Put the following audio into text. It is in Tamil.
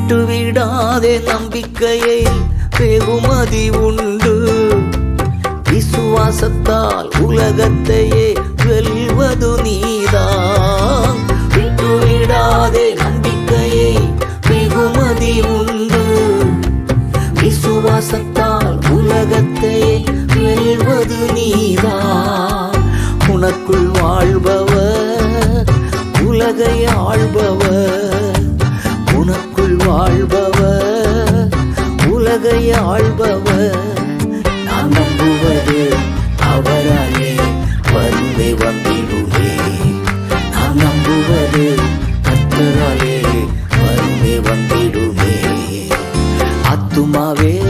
விட்டுவிடாதே நம்பிக்கையை வெகுமதி உண்டு. விசுவாசத்தால் உலகத்தையே வெல்வது நீதான். விட்டுவிடாதே நம்பிக்கையை வெகுமதி உண்டு. விசுவாசத்தால் உலகத்தையே வெல்வது நீதான். உனக்குள் வாழ்பவர் உலகை ஆள்பவர். உனக்குள் வாழ்பவர் உலகை ஆள்பவர். நான் நம்புவது அவராலே வருவே வந்திடுவே. நான் நம்புவது கர்த்தராலே வருவே வந்திடுவே. ஆத்துமாவே